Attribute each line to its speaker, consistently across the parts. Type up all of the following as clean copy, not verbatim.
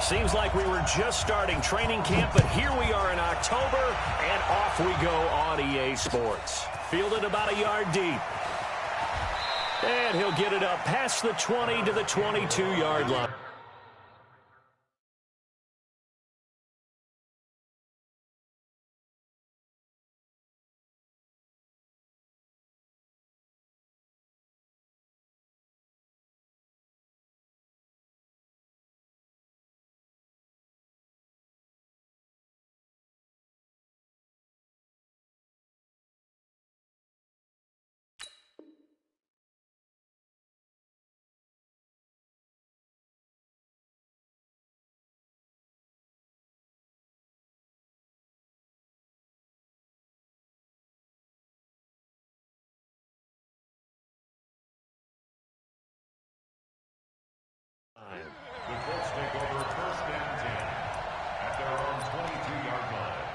Speaker 1: Seems like we were just starting training camp, but here we are in October, and off we go on EA Sports. Fielded about a yard deep. And he'll get it up past the 20 to the 22-yard line.
Speaker 2: The Colts take over first and 10 at their own 22-yard line.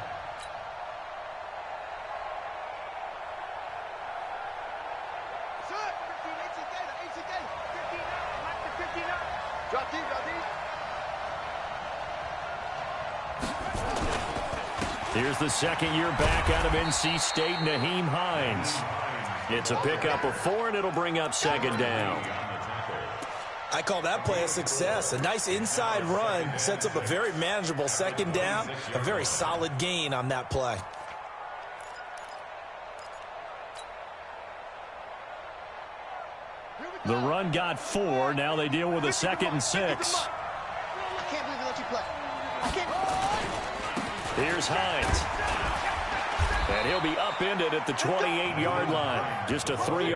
Speaker 3: Set. 15, 15 up, 15 up. Drop deep, drop deep.
Speaker 1: Here's the second-year back out of NC State, Nyheim Hines. It's a pickup of 4, and it'll bring up second down.
Speaker 4: I call that play a success. A nice inside run sets up a very manageable second down. A very solid gain on that play.
Speaker 1: The run got 4. Now they deal with a 2nd and 6.
Speaker 3: I can't believe we let you play. I can't.
Speaker 1: Here's Hines. And he'll be upended at the 28-yard line. Just a 3.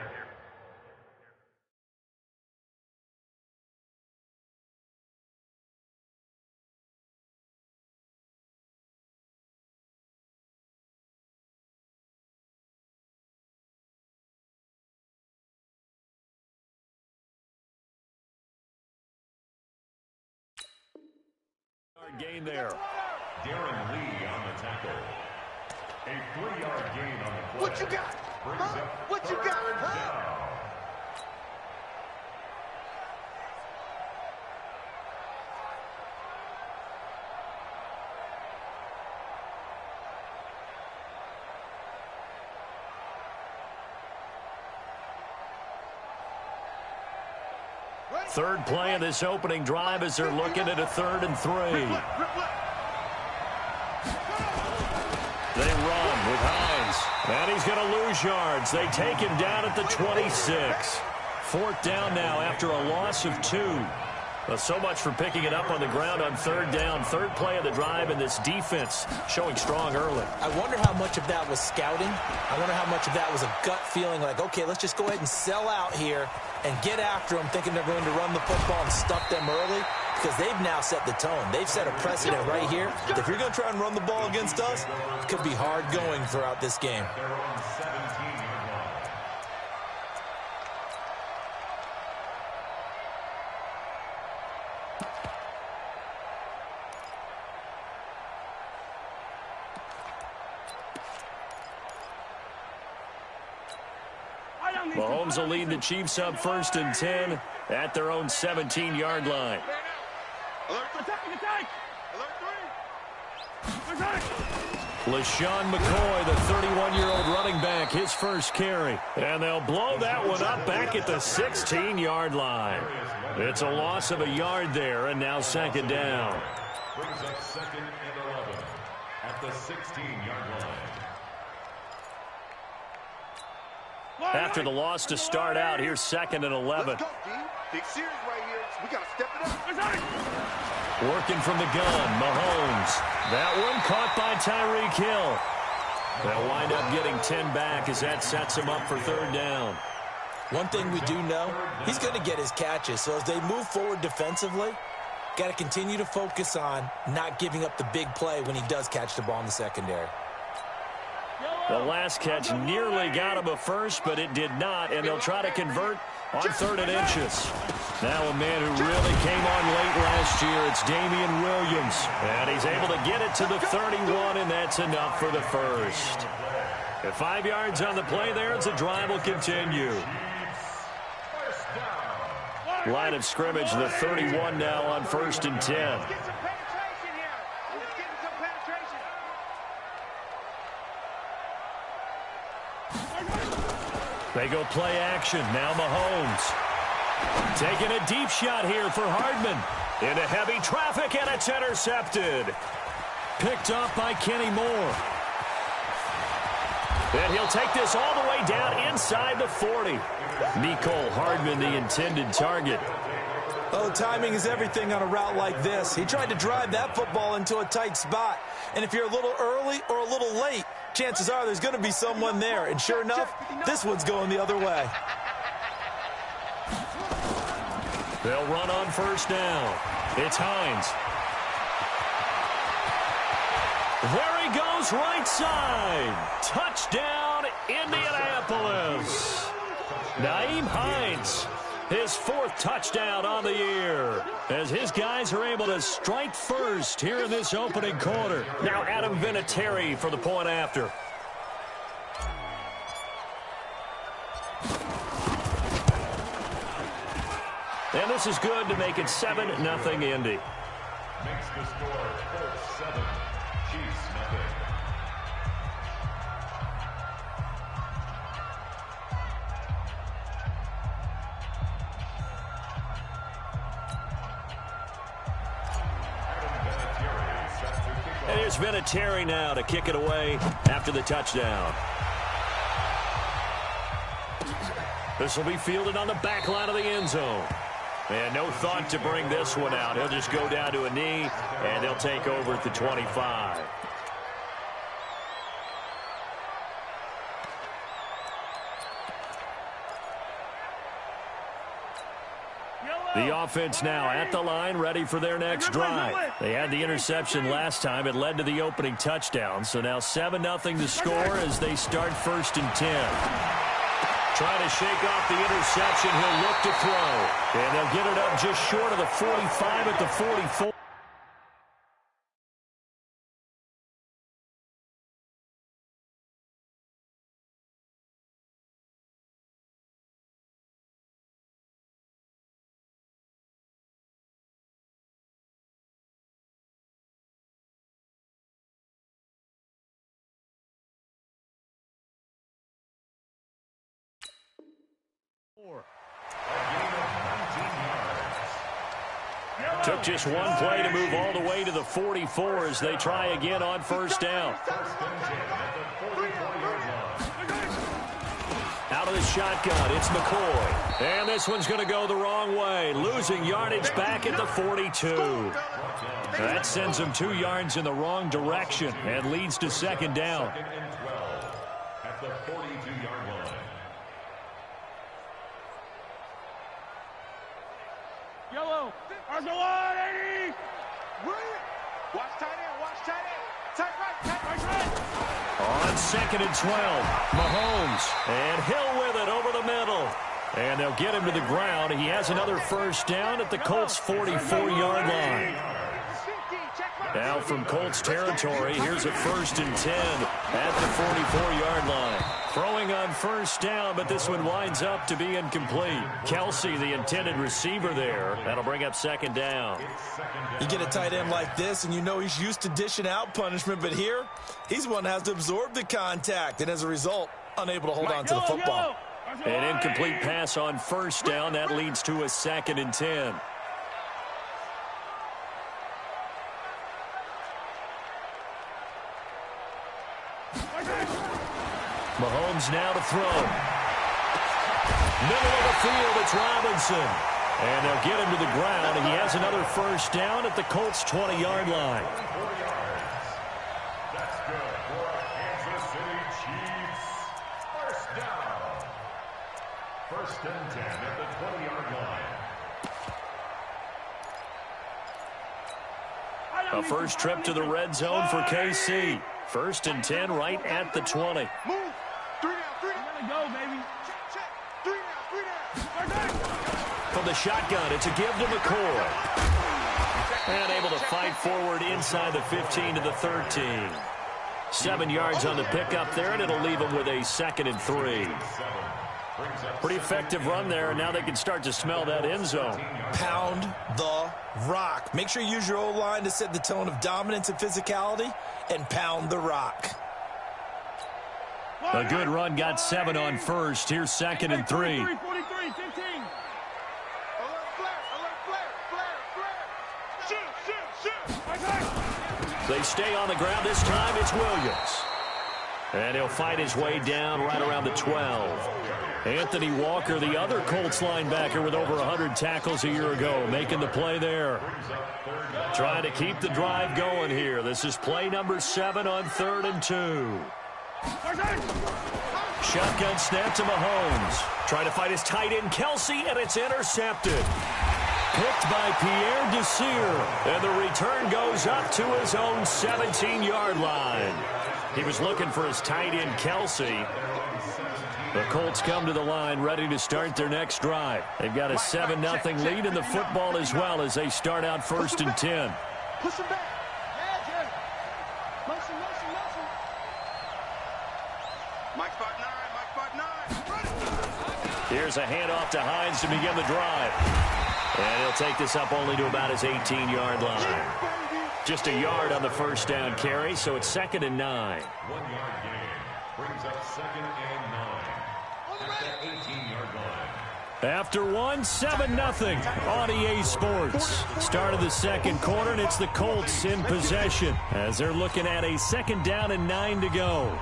Speaker 1: Gain there.
Speaker 2: Darren Lee on the tackle. A 3-yard gain on the play.
Speaker 3: What you got? Huh? What you got? Huh?
Speaker 1: Third play of this opening drive as they're looking at a 3rd and 3. They run with Hines. And he's going to lose yards. They take him down at the 26. 4th down now after a loss of 2. Well, so much for picking it up on the ground on 3rd down. 3rd play of the drive, and this defense showing strong early.
Speaker 4: I wonder how much of that was scouting. I wonder how much of that was a gut feeling like, okay, let's just go ahead and sell out here and get after them, thinking they're going to run the football and stuff them early, because they've now set the tone. They've set a precedent right here. If you're going to try and run the ball against us, it could be hard going throughout this game.
Speaker 1: Mahomes will lead the Chiefs up 1st and 10 at their own 17-yard line. LaShawn McCoy, the 31-year-old running back, his first carry. And they'll blow that one up back at the 16-yard line. It's a loss of a yard there, and now 2nd down.
Speaker 2: Brings up 2nd and 11 at the 16-yard line.
Speaker 1: After the loss to start out, here's 2nd and 11.
Speaker 3: Let's go, D. Big series right here. We got to step it up.
Speaker 1: Working from the gun, Mahomes. That one caught by Tyreek Hill. They'll wind up getting 10 back as that sets him up for 3rd down.
Speaker 4: One thing we do know, he's going to get his catches. So as they move forward defensively, got to continue to focus on not giving up the big play when he does catch the ball in the secondary.
Speaker 1: The last catch nearly got him a first, but it did not, and they'll try to convert on 3rd and inches. Now a man who really came on late last year, it's Damian Williams. And he's able to get it to the 31, and that's enough for the first. At 5 yards on the play there, as the drive will continue. Line of scrimmage, the 31 now on 1st and 10. They go play action. Now Mahomes. Taking a deep shot here for Hardman. Into heavy traffic, and it's intercepted. Picked up by Kenny Moore. And he'll take this all the way down inside the 40. Mecole Hardman, the intended target.
Speaker 4: Oh, timing is everything on a route like this. He tried to drive that football into a tight spot. And if you're a little early or a little late, chances are there's going to be someone there. And sure enough, this one's going the other way.
Speaker 1: They'll run on first down. It's Hines. There he goes, right side. Touchdown, Indianapolis. Nyheim Hines, his 4th touchdown on the year, as his guys are able to strike first here in this opening quarter. Now Adam Vinatieri for the point after. And this is good to make it 7-0 Indy.
Speaker 2: Makes the score 4-7. Chiefs nothing.
Speaker 1: And here's Vinatieri now to kick it away after the touchdown. This will be fielded on the back line of the end zone. And no thought to bring this one out. He'll just go down to a knee, and they'll take over at the 25. The offense now at the line, ready for their next drive. They had the interception last time. It led to the opening touchdown. So now 7-0 to score as they start 1st and 10. Trying to shake off the interception. He'll look to throw. And they'll get it up just short of the 45 at the 44. Took just one play to move all the way to the 44 as they try again on first down. Out of the shotgun, it's McCoy. And this one's going to go the wrong way, losing yardage back at the 42. That sends them 2 yards in the wrong direction and leads to 2nd down.
Speaker 2: At the 42-yard line.
Speaker 5: Yellow. RZ180. Watch tight end. Watch tight end. Tight right. Tight right.
Speaker 1: On 2nd and 12, Mahomes. And Hill with it over the middle. And they'll get him to the ground. He has another first down at the Colts' 44-yard line. Now from Colts territory, here's a 1st and 10 at the 44-yard line. Throwing on first down, but this one winds up to be incomplete. Kelsey, the intended receiver there. That'll bring up 2nd down.
Speaker 4: You get a tight end like this, and you know he's used to dishing out punishment, but here, he's one that has to absorb the contact, and as a result, unable to hold on to the football.
Speaker 1: An incomplete pass on first down. That leads to a 2nd and 10. Mahomes now to throw. Middle of the field, it's Robinson. And they'll get him to the ground. He has another first down at the Colts' 20-yard line.
Speaker 2: That's good for Kansas City Chiefs. First down. 1st and 10 at the 20-yard line.
Speaker 1: A first trip to the red zone for KC. 1st and 10 right at the 20.
Speaker 5: Move. 3 down. 3 down. Go, baby. Check. 3 down. 3 down.
Speaker 1: From the shotgun, it's a give to McCoy. And able to fight forward inside the 15 to the 13. 7 yards on the pickup there, and it'll leave them with a 2nd and 3. Pretty effective run there, and now they can start to smell that end zone.
Speaker 4: Pound the rock. Make sure you use your O-line to set the tone of dominance and physicality, and pound the rock.
Speaker 1: A good run got 7 on first. Here's 2nd and 3.
Speaker 5: 43, 43, 15.
Speaker 1: They stay on the ground. This time it's Williams. And he'll fight his way down right around the 12. Anthony Walker, the other Colts linebacker with over 100 tackles a year ago, making the play there. Trying to keep the drive going here. This is play number 7 on 3rd and 2. Shotgun snap to Mahomes. Trying to fight his tight end, Kelsey, and it's intercepted. Picked by Pierre Desir. And the return goes up to his own 17-yard line. He was looking for his tight end, Kelsey. The Colts come to the line ready to start their next drive. They've got a 7-0 lead in the football as well as they start out 1st and 10.
Speaker 3: Push him back. Yeah, Jerry. Motion. Mike spot 9.
Speaker 1: Here's a handoff to Hines to begin the drive. And he'll take this up only to about his 18-yard line. Just a yard on the first down carry, so it's 2nd and 9.
Speaker 2: 1-yard gain brings up 2nd and 9 at the 18-yard line.
Speaker 1: After 7-0 on EA Sports. Start of the second quarter, and it's the Colts in possession as they're looking at a 2nd down and 9 to go.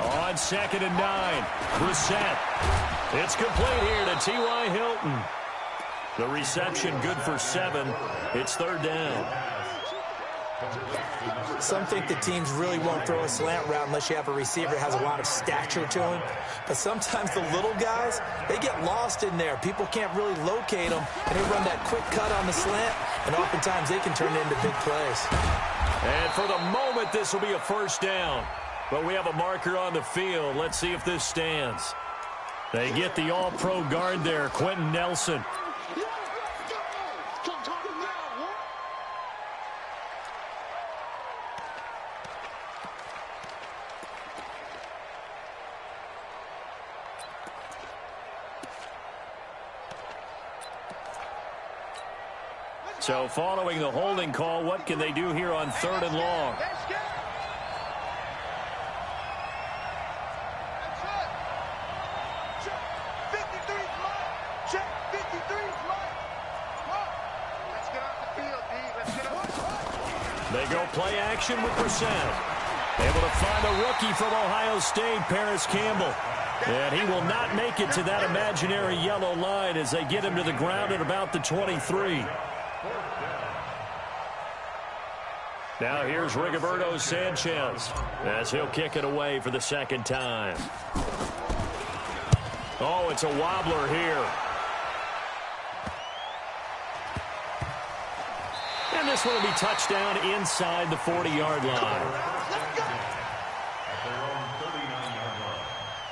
Speaker 1: On 2nd and 9, Brissett. It's complete here to T.Y. Hilton. The reception good for 7. It's 3rd down.
Speaker 4: Some think the teams really won't throw a slant route unless you have a receiver that has a lot of stature to him. But sometimes the little guys, they get lost in there. People can't really locate them, and they run that quick cut on the slant, and oftentimes they can turn it into big plays.
Speaker 1: And for the moment, this will be a 1st down. But we have a marker on the field. Let's see if this stands. They get the all-pro guard there, Quentin Nelson. So following the holding call, what can they do here on 3rd and long? They go play action with Brissett. Able to find a rookie from Ohio State, Paris Campbell. And he will not make it to that imaginary yellow line as they get him to the ground at about the 23. Now here's Rigoberto Sanchez as he'll kick it away for the 2nd time. Oh, it's a wobbler here. And this one will be touchdown inside the 40-yard line.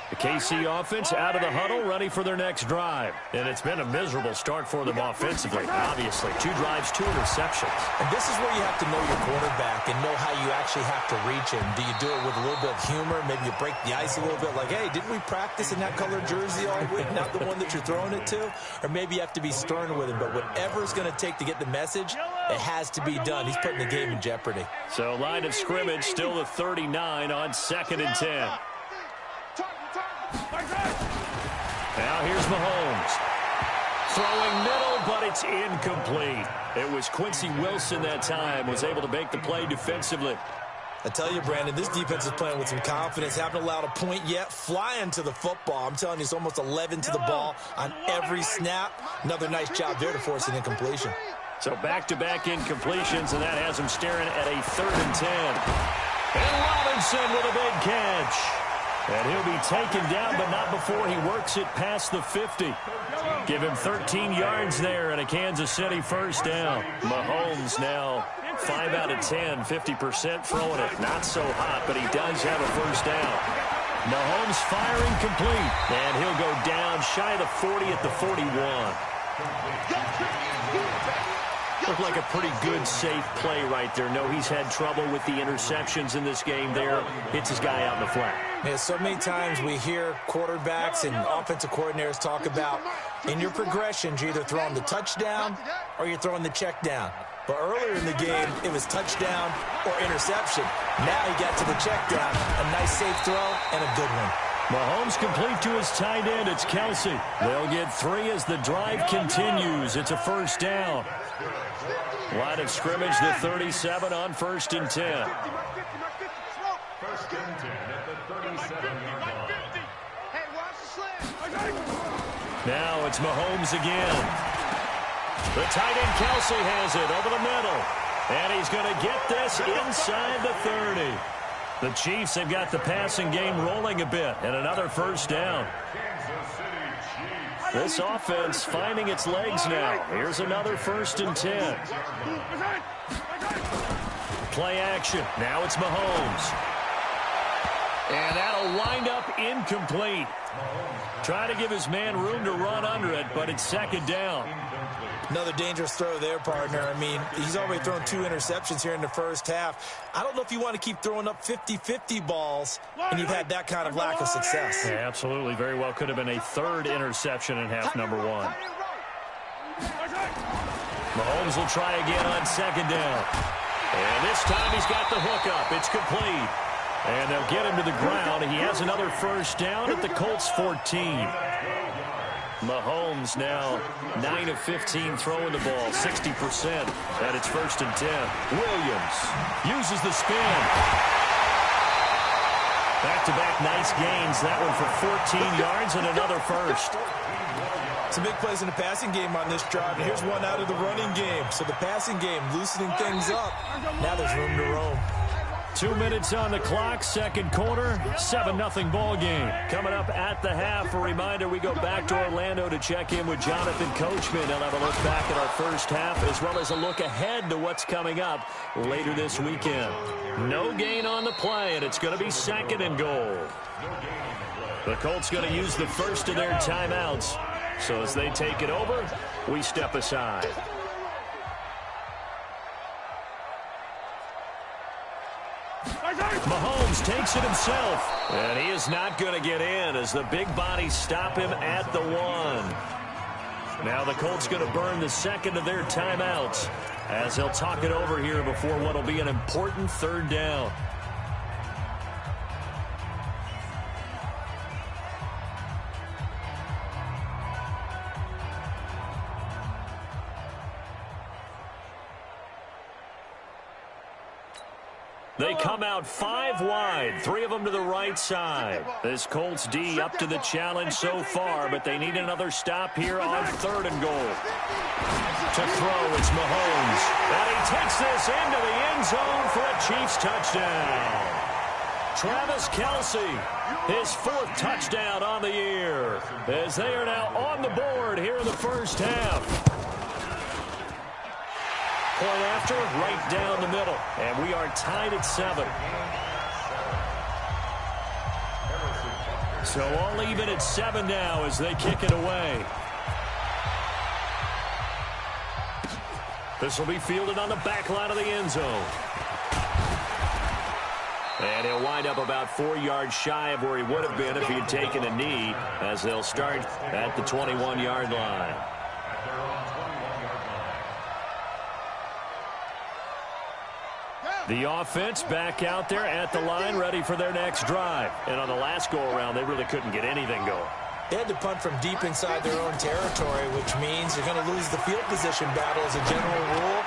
Speaker 1: The KC offense out of the huddle, ready for their next drive. And it's been a miserable start for them offensively, obviously. 2 drives, 2 interceptions.
Speaker 4: And this is where you have to know your quarterback and know how you actually have to reach him. Do you do it with a little bit of humor? Maybe you break the ice a little bit like, hey, didn't we practice in that colored jersey all week, not the one that you're throwing it to? Or maybe you have to be stern with him. But whatever it's going to take to get the message, it has to be done. He's putting the game in jeopardy.
Speaker 1: So line of scrimmage still the 39 on 2nd and 10. Now here's Mahomes. Throwing middle, but it's incomplete. It was Quincy Wilson that time, was able to make the play defensively.
Speaker 4: I tell you, Brandon, this defense is playing with some confidence. Haven't allowed a point yet. Flying to the football. I'm telling you, it's almost 11 to the ball on every snap. Another nice job there to force an incompletion.
Speaker 1: So back-to-back incompletions, and that has him staring at a 3rd and 10. And Robinson with a big catch. And he'll be taken down, but not before he works it past the 50. Give him 13 yards there and a Kansas City 1st down. Mahomes now 5 out of 10, 50% throwing it. Not so hot, but he does have a 1st down. Mahomes firing complete, and he'll go down shy of the 40 at the 41. Looked like a pretty good, safe play right there. No, he's had trouble with the interceptions in this game there. Hits his guy out in the flat.
Speaker 4: Yeah, so many times we hear quarterbacks and offensive coordinators talk about in your progressions, you're either throwing the touchdown or you're throwing the check down. But earlier in the game, it was touchdown or interception. Now he got to the check down. A nice safe throw and a good one.
Speaker 1: Mahomes complete to his tight end. It's Kelsey. They'll get 3 as the drive continues. It's a first down. Line of scrimmage, the 37 on 1st and 10.
Speaker 2: 1st and 10 at the 37-yard line.
Speaker 3: Hey, watch the slant.
Speaker 1: Now it's Mahomes again. The tight end Kelsey has it over the middle. And he's going to get this inside the 30. The Chiefs have got the passing game rolling a bit. And another first down. This offense finding its legs now. Here's another 1st and 10. Play action. Now it's Mahomes. And that'll wind up incomplete. Trying to give his man room to run under it, but it's 2nd down.
Speaker 4: Another dangerous throw there, partner. I mean, he's already thrown 2 interceptions here in the first half. I don't know if you want to keep throwing up 50-50 balls, and you've had that kind of lack of success.
Speaker 1: Yeah, absolutely. Very well could have been a 3rd interception in half number 1. Mahomes will try again on 2nd down. And this time he's got the hook up. It's complete. And they'll get him to the ground. He has another first down at the Colts 14. Mahomes now 9 of 15 throwing the ball, 60%. And it's 1st and 10. Williams uses the spin. Back-to-back nice gains. That one for 14 yards and another first.
Speaker 4: Some big plays in the passing game on this drive, and here's one out of the running game. So the passing game loosening things up. Now there's room to roam.
Speaker 1: 2 minutes on the clock, 2nd quarter, 7-0 ball game. Coming up at the half, a reminder, we go back to Orlando to check in with Jonathan Coachman. He'll have a look back at our first half, as well as a look ahead to what's coming up later this weekend. No gain on the play, and it's going to be 2nd and goal. The Colts going to use the first of their timeouts. So as they take it over, we step aside. Mahomes takes it himself, and he is not going to get in as the big bodies stop him at the 1. Now the Colts going to burn the 2nd of their timeouts as they'll talk it over here before what will be an important 3rd down. They come out 5 wide, 3 of them to the right side. This Colts D up to the challenge so far, but they need another stop here on 3rd and goal. To throw, it's Mahomes. And he takes this into the end zone for a Chiefs touchdown. Travis Kelsey, his 4th touchdown on the year, as they are now on the board here in the first half. Point after, right down the middle. And we are tied at 7. So all even at 7 now as they kick it away. This will be fielded on the back line of the end zone. And he'll wind up about 4 yards shy of where he would have been if he had taken a knee, as they'll start at the 21-yard line. The offense back out there at the line, ready for their next drive. And on the last go-around, they really couldn't get anything going.
Speaker 4: They had to punt from deep inside their own territory, which means they're going to lose the field position battle as a general rule.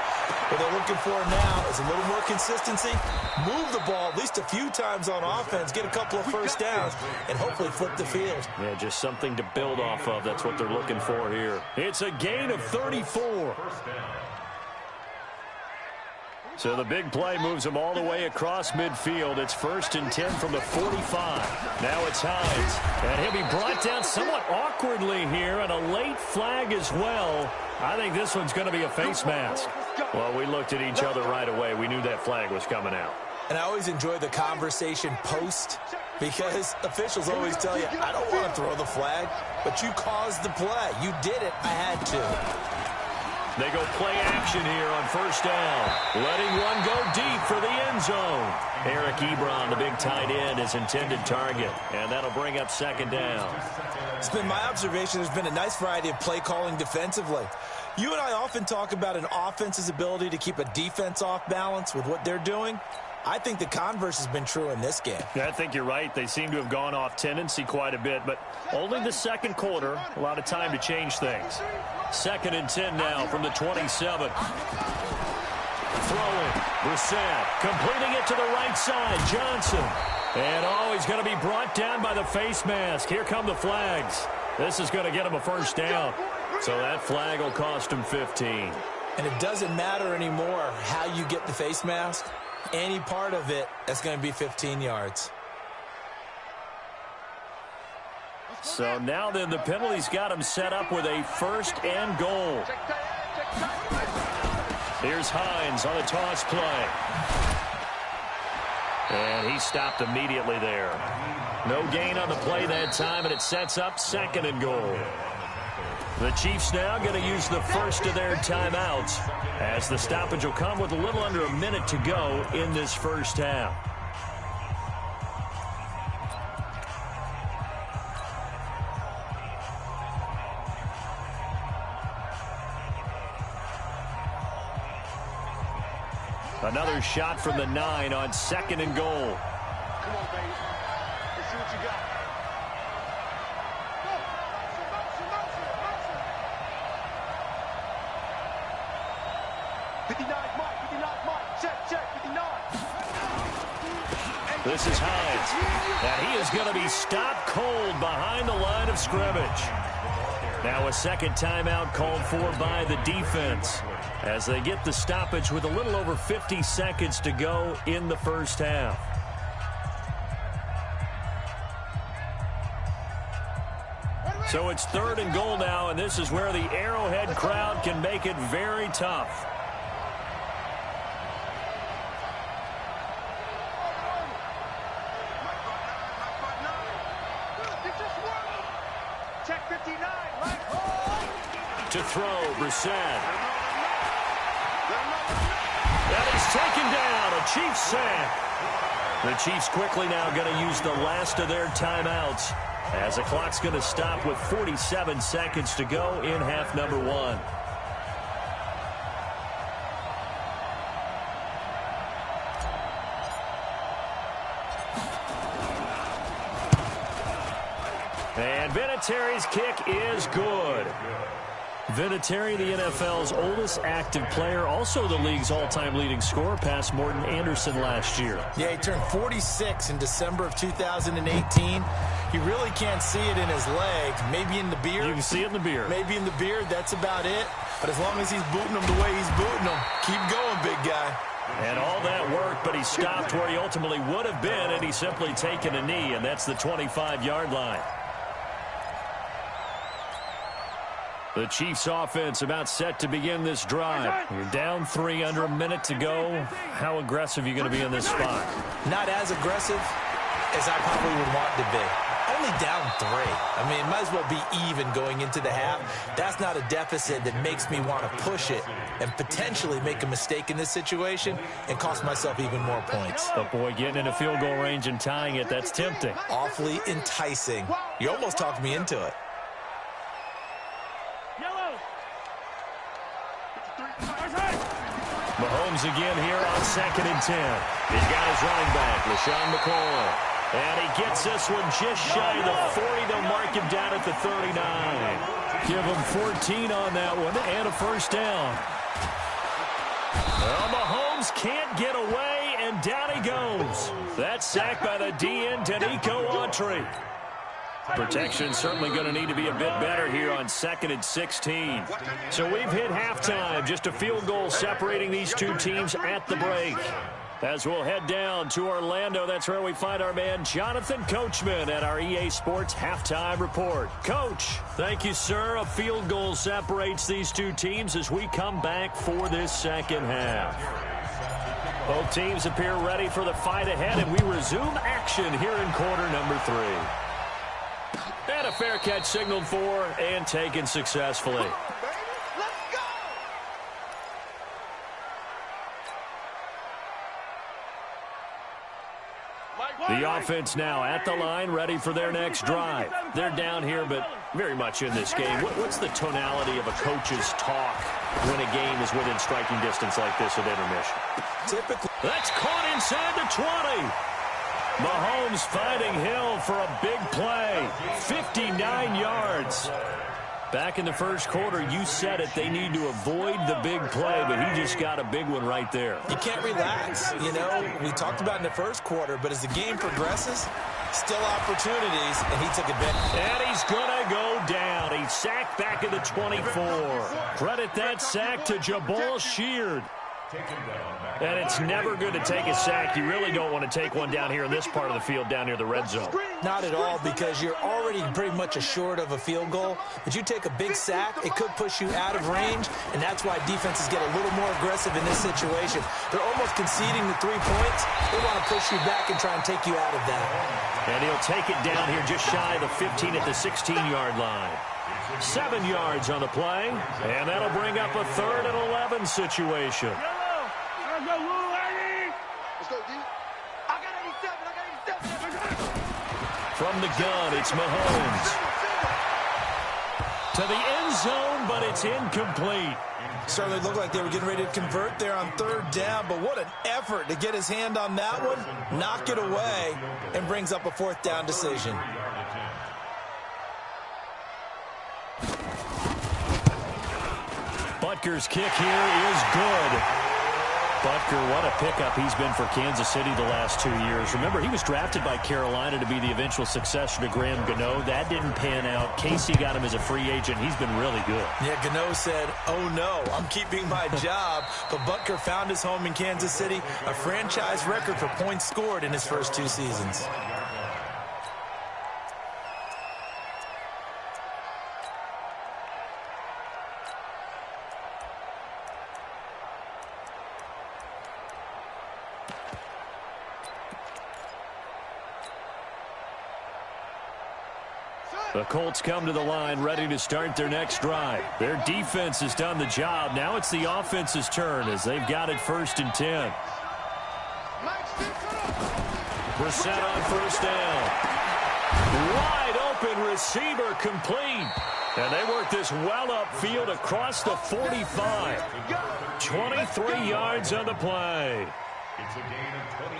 Speaker 4: What they're looking for now is a little more consistency, move the ball at least a few times on offense, get a couple of first downs, and hopefully flip the field.
Speaker 1: Yeah, just something to build off of. That's what they're looking for here. It's a gain of 34. So the big play moves him all the way across midfield. It's 1st and 10 from the 45. Now it's Hines. And he'll be brought down somewhat awkwardly here, and a late flag as well. I think this one's going to be a face mask. Well, we looked at each other right away. We knew that flag was coming out.
Speaker 4: And I always enjoy the conversation post because officials always tell you, I don't want to throw the flag, but you caused the play. You did it. I had to.
Speaker 1: They go play action here on first down. Letting one go deep for the end zone. Eric Ebron, the big tight end, his intended target. And that'll bring up second down.
Speaker 4: It's been my observation there's been a nice variety of play calling defensively. You and I often talk about an offense's ability to keep a defense off balance with what they're doing. I think the converse has been true in this game.
Speaker 1: Yeah, I think you're right. They seem to have gone off tendency quite a bit, but only the second quarter. A lot of time to change things. 2nd and 10 now from the 27. Throwing. Brissett completing it to the right side. Johnson. And he's going to be brought down by the face mask. Here come the flags. This is going to get him a first down. So that flag will cost him 15.
Speaker 4: And it doesn't matter anymore how you get the face mask. Any part of it, that's going to be 15 yards.
Speaker 1: So now then the penalty's got him set up with a 1st and goal. Here's Hines on the toss play. And he stopped immediately there. No gain on the play that time, and it sets up 2nd and goal. The Chiefs now going to use the first of their timeouts as the stoppage will come with a little under a minute to go in this first half. Another shot from the 9 on 2nd and goal.
Speaker 5: Come on, baby. Let's see what you got.
Speaker 1: This is Hines. And he is going to be stopped cold behind the line of scrimmage. Now a second timeout called for by the defense as they get the stoppage with a little over 50 seconds to go in the first half. So it's 3rd and goal now, and this is where the Arrowhead crowd can make it very tough. To throw, Brissett. That is taken down, a Chiefs sack. The Chiefs quickly now going to use the last of their timeouts as the clock's going to stop with 47 seconds to go in half number 1. And Vinatieri's kick is good. Vinatieri, the NFL's oldest active player, also the league's all-time leading scorer, past Morton Anderson last year.
Speaker 4: Yeah, he turned 46 in December of 2018. You really can't see it in his legs, maybe in the beard.
Speaker 1: You can see it in the beard.
Speaker 4: Maybe in the beard, that's about it. But as long as he's booting them the way he's booting them, keep going, big guy.
Speaker 1: And all that work, but he stopped where he ultimately would have been, and he's simply taken a knee, and that's the 25-yard line. The Chiefs offense about set to begin this drive. You're down 3, under a minute to go. How aggressive are you going to be in this spot?
Speaker 4: Not as aggressive as I probably would want to be. Only down 3. I mean, might as well be even going into the half. That's not a deficit that makes me want to push it and potentially make a mistake in this situation and cost myself even more points.
Speaker 1: But boy, getting in a field goal range and tying it, that's tempting.
Speaker 4: Awfully enticing. You almost talked me into it.
Speaker 1: Mahomes again here on 2nd and 10. He's got his running back, LaShawn McCoy. And he gets this one just shy of the 40. They'll mark him down at the 39. Give him 14 on that one and a first down. Well, Mahomes can't get away, and down he goes. That's sacked by the DN, Danico Autry. Protection certainly going to need to be a bit better here on 2nd and 16. So we've hit halftime. Just a field goal separating these two teams at the break. As we'll head down to Orlando, that's where we find our man Jonathan Coachman at our EA Sports Halftime Report. Coach, thank you, sir. A field goal separates these two teams as we come back for this second half. Both teams appear ready for the fight ahead, and we resume action here in quarter number 3. And a fair catch signaled for and taken successfully. The offense now at the line, ready for their next drive. They're down here, but very much in this game. What's the tonality of a coach's talk when a game is within striking distance like this at intermission?
Speaker 4: Typically.
Speaker 1: That's caught inside the 20. Mahomes finding Hill for a big play. 59 yards. Back in the first quarter, you said it, they need to avoid the big play, but he just got a big one right there.
Speaker 4: You can't relax. You know, we talked about in the first quarter, but as the game progresses, still opportunities, and he took advantage.
Speaker 1: And he's going to go down. He's sacked back at the 24. Credit that sack to Jabal Sheard. And it's never good to take a sack. You really don't want to take one down here in this part of the field, down near the red zone.
Speaker 4: Not at all, because you're already pretty much assured of a field goal. But you take a big sack, it could push you out of range, and that's why defenses get a little more aggressive in this situation. They're almost conceding the 3 points. They want to push you back and try and take you out of that.
Speaker 1: And he'll take it down here just shy of the 15 at the 16-yard line. 7 yards on the play, and that'll bring up a 3rd and 11 situation.
Speaker 3: Let's go, D. I got 87.
Speaker 1: From the gun, it's Mahomes. To the end zone, but it's incomplete.
Speaker 4: Certainly looked like they were getting ready to convert there on 3rd down, but what an effort to get his hand on that one, knock it away, and brings up a 4th down decision.
Speaker 1: Butker's kick here is good. Butker, what a pickup he's been for Kansas City the last 2 years. Remember, he was drafted by Carolina to be the eventual successor to Graham Gano. That didn't pan out. Casey got him as a free agent. He's been really good.
Speaker 4: Yeah, Gano said, oh no, I'm keeping my job. But Butker found his home in Kansas City, a franchise record for points scored in his first 2 seasons.
Speaker 1: The Colts come to the line ready to start their next drive. Their defense has done the job. Now it's the offense's turn as they've got it 1st and 10. Brissett on 1st down. Wide open receiver complete. And they work this well upfield across the 45. 23 yards on the play.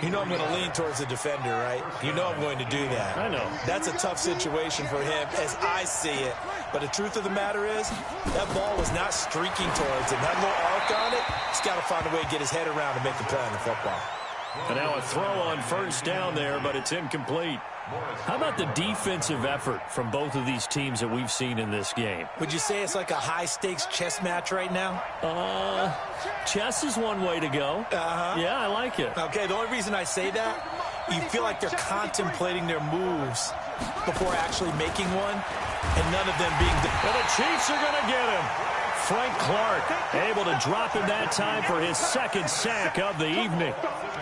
Speaker 4: You know I'm going to lean towards the defender, right? You know I'm going to do that.
Speaker 1: I know.
Speaker 4: That's a tough situation for him as I see it. But the truth of the matter is, that ball was not streaking towards him. That little arc on it, he's got to find a way to get his head around and make the play on the football.
Speaker 1: And now a throw on 1st down there, but it's incomplete. How about the defensive effort from both of these teams that we've seen in this game?
Speaker 4: Would you say it's like a high-stakes chess match right now?
Speaker 1: Chess is one way to go. Yeah, I like it.
Speaker 4: Okay, the only reason I say that, you feel like they're contemplating their moves before actually making one, and none of them being...
Speaker 1: And the Chiefs are going to get him. Frank Clark able to drop him that time for his 2nd sack of the evening.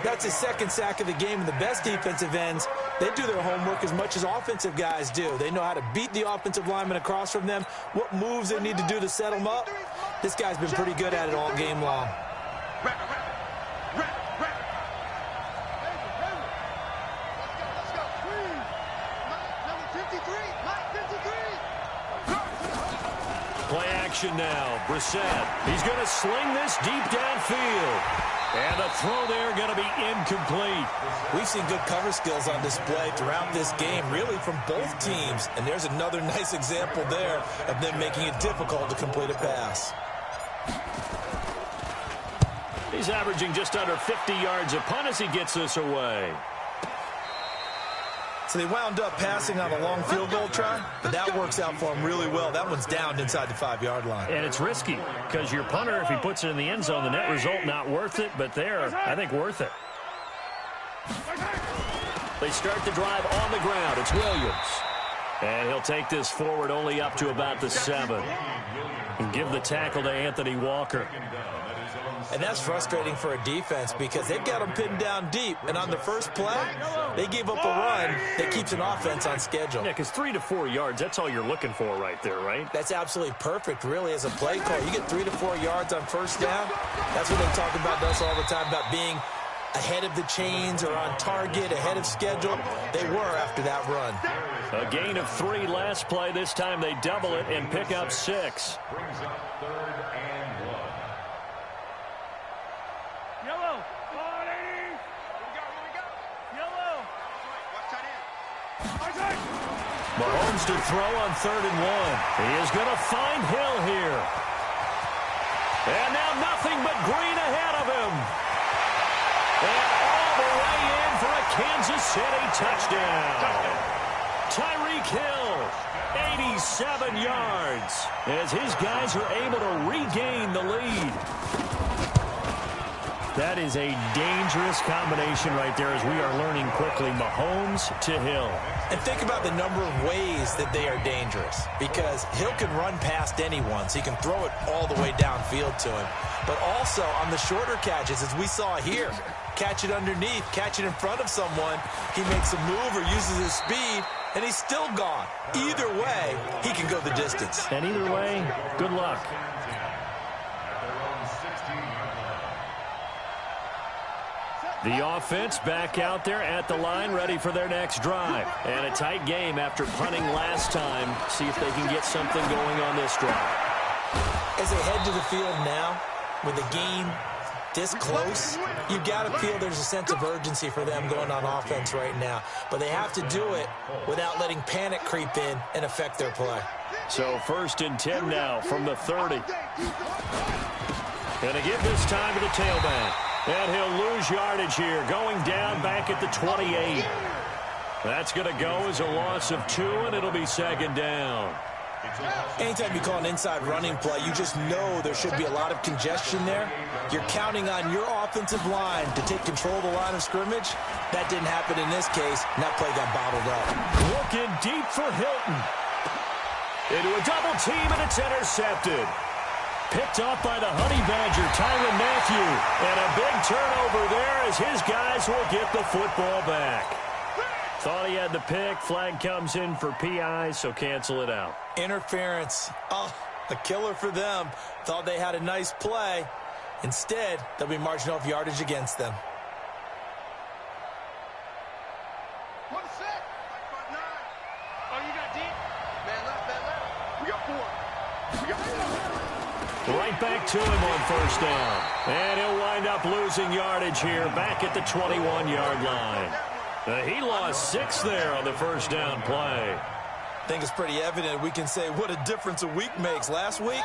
Speaker 4: That's his 2nd sack of the game, and the best defensive ends, they do their homework as much as offensive guys do. They know how to beat the offensive lineman across from them, what moves they need to do to set them up. This guy's been pretty good at it all game long.
Speaker 1: Play action now. Brissett. He's going to sling this deep downfield. And the throw there going to be incomplete.
Speaker 4: We've seen good cover skills on display throughout this game, really from both teams. And there's another nice example there of them making it difficult to complete a pass.
Speaker 1: He's averaging just under 50 yards a punt as he gets this away.
Speaker 4: So they wound up passing on a long field goal try, but that works out for them really well. That one's down inside the 5-yard line.
Speaker 1: And it's risky because your punter, if he puts it in the end zone, the net result not worth it, but there, I think worth it. They start the drive on the ground. It's Williams. And he'll take this forward only up to about the 7. And give the tackle to Anthony Walker.
Speaker 4: And that's frustrating for a defense because they've got them pinned down deep. And on the first play, they gave up a run that keeps an offense on schedule.
Speaker 1: Yeah, because 3 to 4 yards, that's all you're looking for right there, right?
Speaker 4: That's absolutely perfect, really, as a play call. You get 3 to 4 yards on first down. That's what they talk about us all the time, about being ahead of the chains or on target, ahead of schedule. They were after that run.
Speaker 1: A gain of 3 last play. This time they double it and pick up 6.
Speaker 2: Brings up 3rd and 1.
Speaker 5: Yellow. Come on, 80. Here we go. Yellow.
Speaker 3: Watch tight end.
Speaker 1: Mahomes to throw on 3rd and 1. He is going to find Hill here. And now nothing but green ahead of him. And all the way in for a Kansas City touchdown. Tyreek Hill, 87 yards, as his guys are able to regain the lead. That is a dangerous combination right there, as we are learning quickly. Mahomes to Hill.
Speaker 4: And think about the number of ways that they are dangerous, because Hill can run past anyone, so he can throw it all the way downfield to him. But also on the shorter catches, as we saw here, catch it underneath, catch it in front of someone, he makes a move or uses his speed, and he's still gone. Either way, he can go the distance.
Speaker 1: And either way, good luck. The offense back out there at the line, ready for their next drive. And a tight game after punting last time. See if they can get something going on this drive.
Speaker 4: As they head to the field now, with the game this close, you've got to feel there's a sense of urgency for them going on offense right now. But they have to do it without letting panic creep in and affect their play.
Speaker 1: So 1st and 10 now from the 30. Going to give this time to the tailback. And he'll lose yardage here, going down back at the 28. That's going to go as a loss of 2, and it'll be 2nd down.
Speaker 4: Anytime you call an inside running play, you just know there should be a lot of congestion there. You're counting on your offensive line to take control of the line of scrimmage. That didn't happen in this case, and that play got bottled up.
Speaker 1: Looking deep for Hilton. Into a double team, and it's intercepted. Picked off by the Honey Badger, Tyrann Mathieu. And a big turnover there as his guys will get the football back. Thought he had the pick. Flag comes in for PI, so cancel it out.
Speaker 4: Interference. Oh, a killer for them. Thought they had a nice play. Instead, they'll be marching off yardage against them.
Speaker 3: 1 set. 5-9. Oh, you got deep? Man left. We got 4. We got 4.
Speaker 1: Right back to him on 1st down. And he'll wind up losing yardage here back at the 21-yard line. He lost 6 there on the 1st down play.
Speaker 4: I think it's pretty evident. We can say what a difference a week makes. Last week,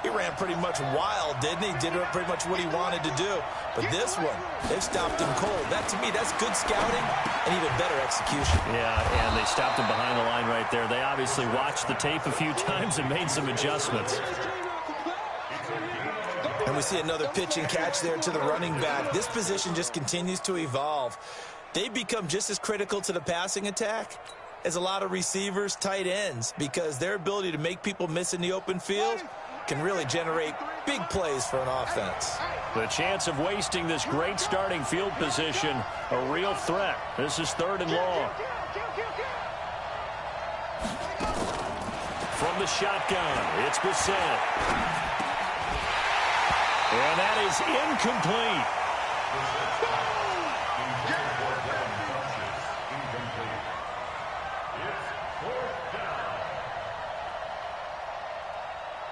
Speaker 4: he ran pretty much wild, didn't he? Did pretty much what he wanted to do. But this one, they've stopped him cold. That, to me, that's good scouting and even better execution.
Speaker 1: Yeah, and they stopped him behind the line right there. They obviously watched the tape a few times and made some adjustments.
Speaker 4: And we see another pitch and catch there to the running back. This position just continues to evolve. They become just as critical to the passing attack as a lot of receivers, tight ends, because their ability to make people miss in the open field can really generate big plays for an offense.
Speaker 1: The chance of wasting this great starting field position, a real threat. This is 3rd and long. From the shotgun, it's Bissett. And that is incomplete.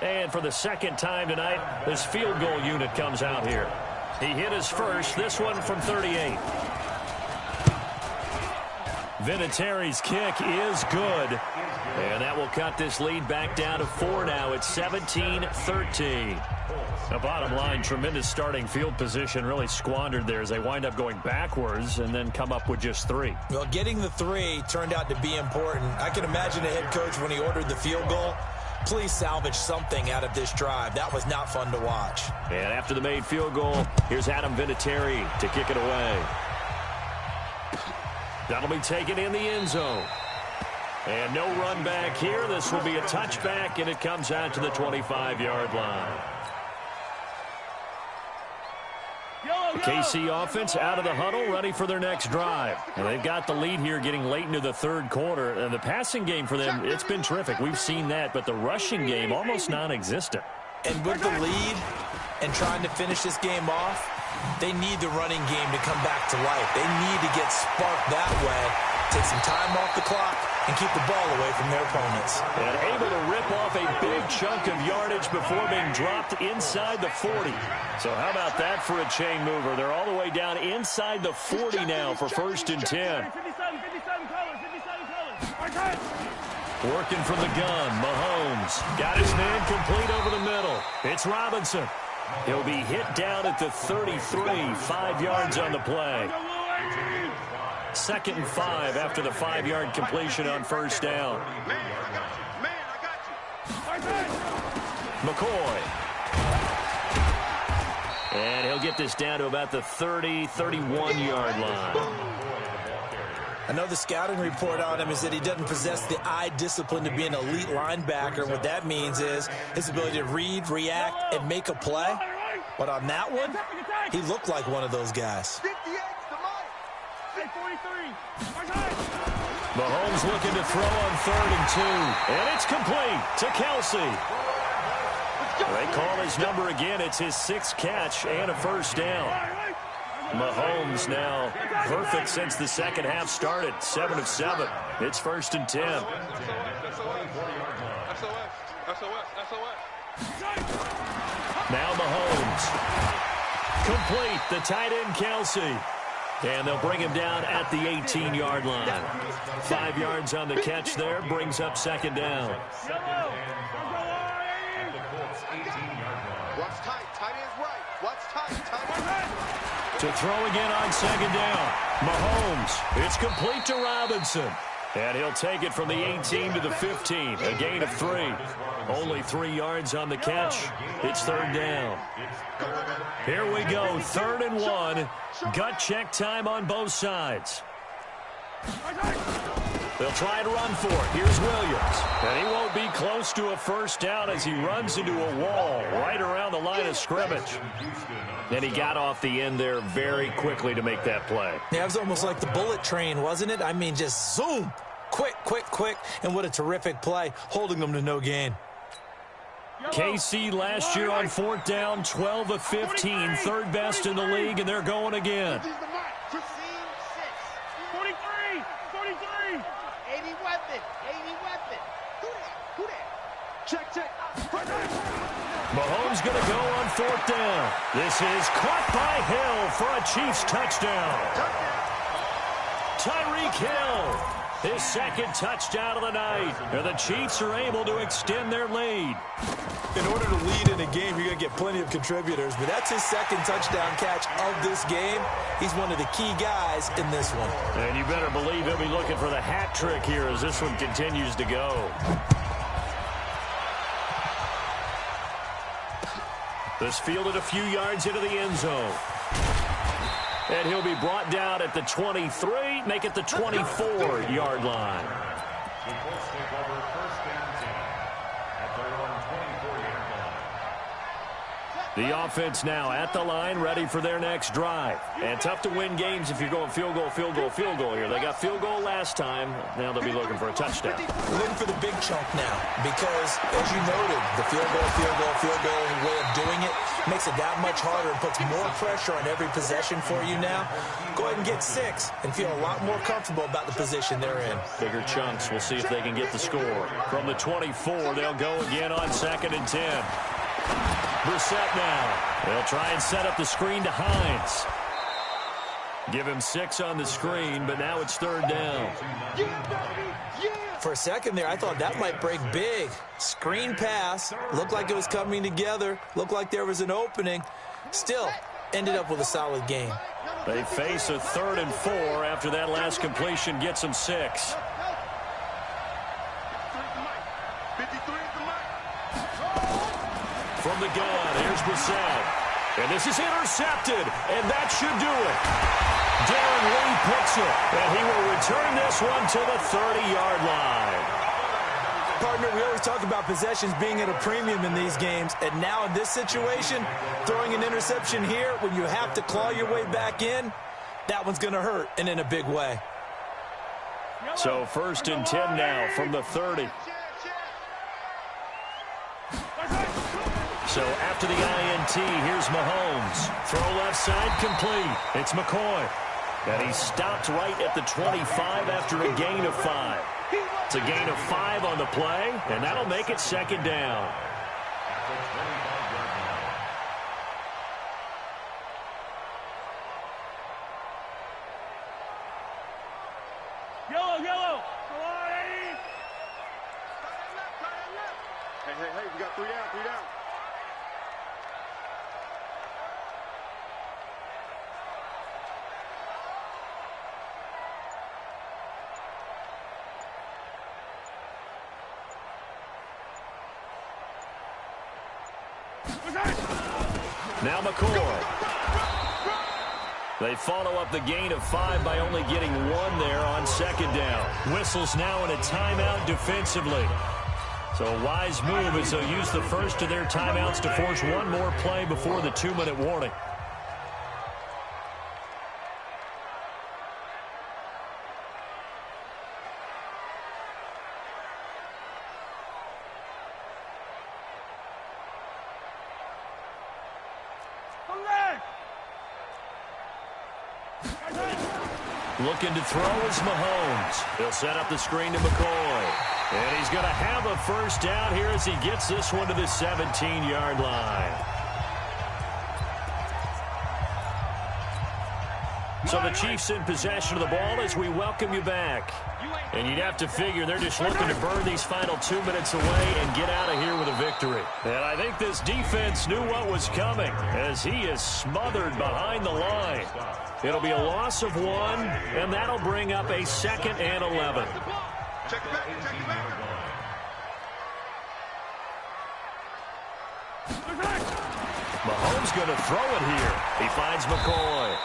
Speaker 1: And for the 2nd time tonight, this field goal unit comes out here. He hit his first, this one from 38. Vinatieri's kick is good. And that will cut this lead back down to 4 now. It's 17-13. The bottom line, tremendous starting field position, really squandered there as they wind up going backwards and then come up with just 3.
Speaker 4: Well, getting the 3 turned out to be important. I can imagine the head coach when he ordered the field goal. Please salvage something out of this drive. That was not fun to watch.
Speaker 1: And after the made field goal, here's Adam Vinatieri to kick it away. That'll be taken in the end zone. And no run back here. This will be a touchback, and it comes out to the 25-yard line. The KC offense out of the huddle, ready for their next drive. And they've got the lead here getting late into the third quarter. And the passing game for them, it's been terrific. We've seen that, but the rushing game almost non-existent.
Speaker 4: And with the lead and trying to finish this game off, they need the running game to come back to life. They need to get sparked that way, take some time off the clock, and keep the ball away from their opponents.
Speaker 1: And able to rip off a big chunk of yardage before being dropped inside the 40. So how about that for a chain mover? They're all the way down inside the 40 now for 1st and 10.
Speaker 5: 57 colors.
Speaker 1: Working from the gun, Mahomes. Got his man complete over the middle. It's Robinson. He'll be hit down at the 33, 5 yards on the play. 2nd and 5 after the 5-yard completion on 1st down. McCoy. And he'll get this down to about the 30, 31-yard line.
Speaker 4: I know the scouting report on him is that he doesn't possess the eye discipline to be an elite linebacker. And what that means is his ability to read, react, and make a play. But on that one, he looked like one of those guys.
Speaker 1: Mahomes looking to throw on 3rd and 2. And it's complete to Kelsey. They call his number again. It's his 6th catch and a 1st down. Mahomes now perfect since the second half started. 7 of 7. It's 1st and 10. Now Mahomes. Complete. The tight end Kelsey. And they'll bring him down at the 18-yard line. 5 yards on the catch there. Brings up 2nd down.
Speaker 3: Watch tight. Tight end's right. Watch tight. Tight end's right.
Speaker 1: To throw again on 2nd down. Mahomes. It's complete to Robinson. And he'll take it from the 18 to the 15. A gain of 3. Only 3 yards on the catch. It's 3rd down. Here we go. 3rd and 1. Gut check time on both sides. They'll try to run for it. Here's Williams. And he won't be close to a 1st down as he runs into a wall right around the line of scrimmage. And he got off the end there very quickly to make that play.
Speaker 4: Yeah, it was almost like the bullet train, wasn't it? I mean, just zoom. Quick, quick, quick. And what a terrific play, holding them to no gain.
Speaker 1: KC last year on 4th down, 12 of 15, 3rd best in the league, and they're going again.
Speaker 5: 43. 43.
Speaker 3: 80 weapon. Who that? Check.
Speaker 1: Mahomes going to go on 4th down. This is caught by Hill for a Chiefs touchdown. Tyreek Hill, his 2nd touchdown of the night. And the Chiefs are able to extend their lead.
Speaker 4: In order to lead in a game, you're going to get plenty of contributors. But that's his 2nd touchdown catch of this game. He's one of the key guys in this one.
Speaker 1: And you better believe he'll be looking for the hat trick here as this one continues to go. This fielded a few yards into the end zone. And he'll be brought down at the 23, make it the 24-yard line.
Speaker 2: The Colts take over 1st and 10 at their own 24-yard line.
Speaker 1: The offense now at the line, ready for their next drive. And tough to win games if you're going field goal here. They got field goal last time. Now they'll be looking for a touchdown.
Speaker 4: We're looking for the big chunk now because, as you noted, the field goal way of doing it makes it that much harder and puts more pressure on every possession for you now. Go ahead and get 6 and feel a lot more comfortable about the position they're in.
Speaker 1: Bigger chunks. We'll see if they can get the score. From the 24, they'll go again on 2nd and 10. Brissett now. They'll try and set up the screen to Hines. Give him 6 on the screen, but now it's 3rd down.
Speaker 4: For a second there, I thought that might break big. Screen pass. Looked like it was coming together. Looked like there was an opening. Still, ended up with a solid game.
Speaker 1: They face a 3rd and 4 after that last completion gets them 6. From the gun, here's Brissett. And this is intercepted, and that should do it. Darren Lee picks it, and he will return this one to the 30-yard line.
Speaker 4: Partner, we always talk about possessions being at a premium in these games, and now in this situation, throwing an interception here when you have to claw your way back in, that one's going to hurt, and in a big way.
Speaker 1: So 1st and 10 now from the 30. So after the INT, here's Mahomes. Throw left side complete. It's McCoy. And he stopped right at the 25 after a gain of 5. It's a gain of 5 on the play, and that'll make it 2nd down.
Speaker 5: Yellow. Come on, Eddie.
Speaker 3: Hey, we got 3 down, 3 down.
Speaker 1: Now McCoy. They follow up the gain of 5 by only getting 1 there on 2nd down. Whistles now in a timeout defensively. So a wise move as they'll use the first of their timeouts to force one more play before the 2-minute warning. Looking to throw is Mahomes. He'll set up the screen to McCoy. And he's going to have a first down here as he gets this one to the 17-yard line. So the Chiefs in possession of the ball as we welcome you back. And you'd have to figure they're just looking to burn these final 2 minutes away and get out of here with a victory. And I think this defense knew what was coming as he is smothered behind the line. It'll be a loss of 1, and that'll bring up a 2nd and 11.
Speaker 3: Check it back.
Speaker 1: Mahomes going to throw it here. He finds McCoy.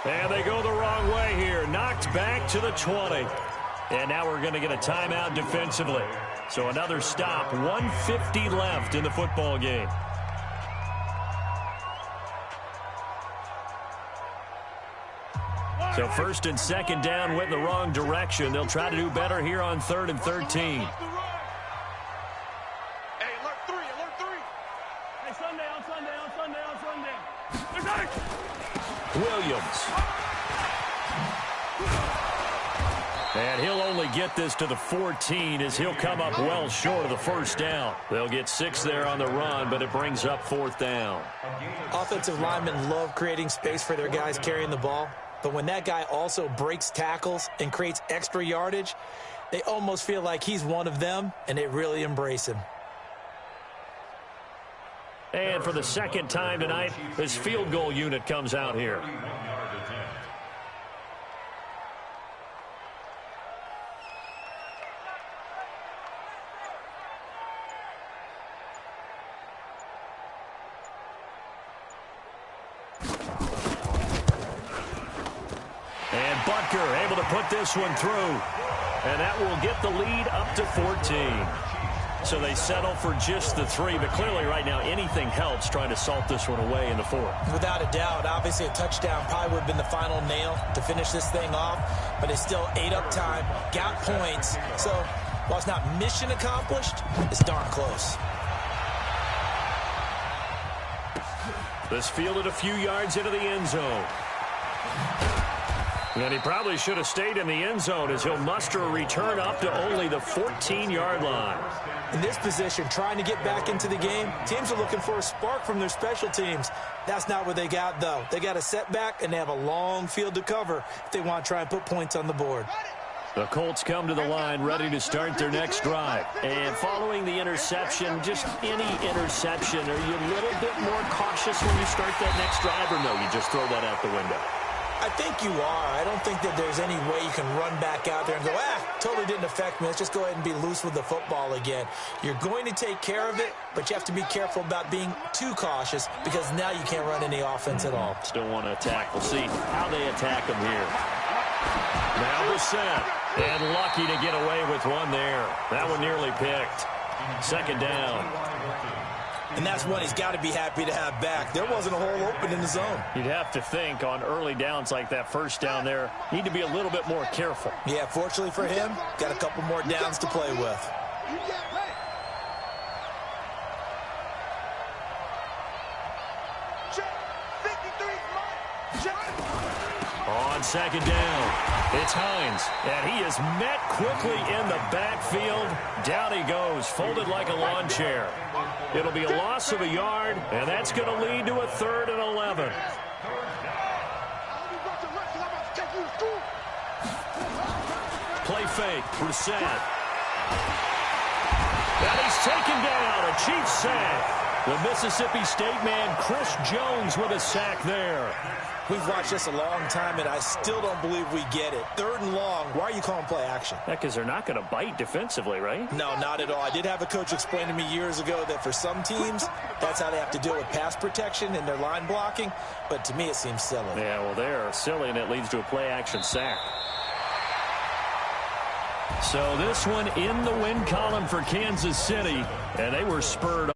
Speaker 1: And they go the wrong way here. Knocked back to the 20. And now we're going to get a timeout defensively. So another stop. 1:50 left in the football game. So 1st and 2nd down went in the wrong direction. They'll try to do better here on 3rd and 13.
Speaker 3: Hey, alert 3.
Speaker 5: Hey, Sunday.
Speaker 1: Williams. And he'll only get this to the 14 as he'll come up well short of the first down. They'll get 6 there on the run, but it brings up 4th down.
Speaker 4: Offensive linemen love creating space for their guys carrying the ball. But when that guy also breaks tackles and creates extra yardage, they almost feel like he's one of them, and they really embrace him.
Speaker 1: And for the 2nd time tonight, this field goal unit comes out here. And Butker able to put this one through. And that will get the lead up to 14. So they settle for just the 3, but clearly right now anything helps trying to salt this one away in the 4th.
Speaker 4: Without a doubt, obviously a touchdown probably would have been the final nail to finish this thing off, but it's still ate up time, got points, so while it's not mission accomplished, it's darn close.
Speaker 1: This fielded a few yards into the end zone. And he probably should have stayed in the end zone as he'll muster a return up to only the 14-yard line.
Speaker 4: In this position, trying to get back into the game, teams are looking for a spark from their special teams. That's not what they got, though. They got a setback, and they have a long field to cover if they want to try and put points on the board.
Speaker 1: The Colts come to the line ready to start their next drive. And following the interception, just any interception, are you a little bit more cautious when you start that next drive, or no, you just throw that out the window?
Speaker 4: I think you are. I don't think that there's any way you can run back out there and go, totally didn't affect me. Let's just go ahead and be loose with the football again. You're going to take care of it, but you have to be careful about being too cautious because now you can't run any offense at all.
Speaker 1: Still want to attack. We'll see how they attack them here. Now the set. And lucky to get away with one there. That one nearly picked. Second down.
Speaker 4: And that's one he's got to be happy to have back. There wasn't a hole open in the zone.
Speaker 1: You'd have to think on early downs like that first down there, need to be a little bit more careful.
Speaker 4: Yeah, fortunately for him, got a couple more downs to play with.
Speaker 1: On second down, it's Hines, and he is met quickly in the backfield. Down he goes, folded like a lawn chair. It'll be a loss of a yard, and that's going to lead to a 3rd and 11. Play fake, Brissett. And he's taken down, a Chiefs sack. The Mississippi State man, Chris Jones, with a sack there.
Speaker 4: We've watched this a long time, and I still don't believe we get it. 3rd and long. Why are you calling play action?
Speaker 1: Because they're not going to bite defensively, right?
Speaker 4: No, not at all. I did have a coach explain to me years ago that for some teams, that's how they have to deal with pass protection and their line blocking. But to me, it seems silly.
Speaker 1: Yeah, well, they're silly, and it leads to a play action sack. So this one in the win column for Kansas City, and they were spurred